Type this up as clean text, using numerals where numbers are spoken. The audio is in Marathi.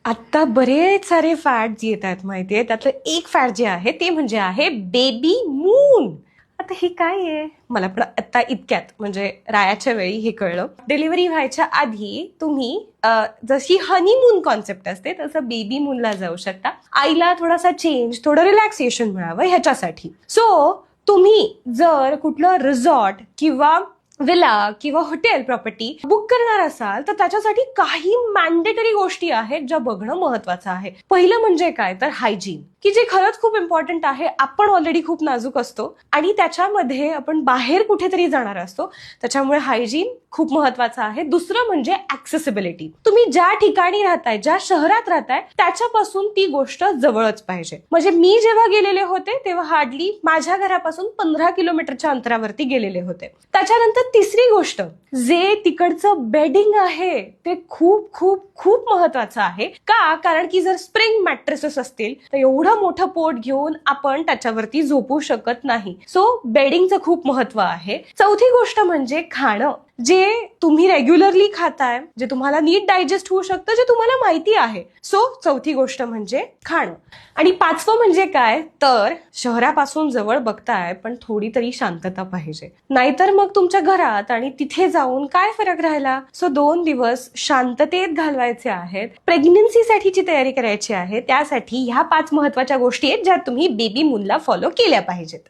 आता बरेच सारे फॅट्स येत आहेत माहितीये. त्यातलं एक फॅट जे आहे ते म्हणजे आहे बेबी मून. आता हे काय आहे, मला पण आता इतक्यात म्हणजे रायाच्या वेळी हे कळलं. डिलिव्हरी व्हायच्या आधी तुम्ही जशी हनीमून कॉन्सेप्ट असते तसं बेबी मूनला जाऊ शकता. आईला थोडासा चेंज, थोडं रिलॅक्सेशन मिळावं ह्याच्यासाठी. सो तुम्ही जर कुठलं रिसॉर्ट किंवा विला किंवा हॉटेल प्रॉपर्टी बुक करणार असाल तर त्याच्यासाठी काही मॅन्डेटरी गोष्टी आहेत ज्या बघणं महत्वाचं आहे. पहिलं म्हणजे काय तर हायजीन, की जे खरंच खूप इम्पॉर्टंट आहे. आपण ऑलरेडी खूप नाजूक असतो आणि त्याच्यामध्ये आपण बाहेर कुठेतरी जाणार असतो, त्याच्यामुळे हायजीन खूप महत्वाचं आहे. दुसरं म्हणजे ऍक्सेसिबिलिटी. तुम्ही ज्या ठिकाणी राहताय, ज्या शहरात राहताय त्याच्यापासून ती गोष्ट जवळच पाहिजे. म्हणजे मी जेव्हा गेलेले होते तेव्हा हार्डली माझ्या घरापासून 15 किलोमीटरच्या अंतरावरती गेलेले होते. त्याच्यानंतर तिसरी गोष्ट, जे तिकडचं बेडिंग आहे ते खूप खूप खूप महत्वाचं आहे. का? कारण की जर स्प्रिंग मॅट्रेसेस असतील तर एवढं मोठं पोट घेऊन आपण त्याच्यावरती झोपू शकत नाही. सो बेडिंगचं खूप महत्व आहे. चौथी गोष्ट म्हणजे खाणं, जे तुम्ही रेग्युलरली खाताय, जे तुम्हाला नीट डायजेस्ट होऊ शकतं, जे तुम्हाला माहिती आहे. सो चौथी गोष्ट म्हणजे खाणं. आणि पाचवं म्हणजे काय तर शहरापासून जवळ बघताय पण थोडी तरी शांतता पाहिजे. नाहीतर मग तुमच्या घरात आणि तिथे जाऊन काय फरक राहिला. सो 2 दिवस शांततेत घालवायचे आहेत. प्रेग्नन्सीसाठीची तयारी करायची आहे. त्यासाठी ह्या 5 महत्वाच्या गोष्टी आहेत ज्या तुम्ही बेबी मूनला फॉलो केल्या पाहिजेत.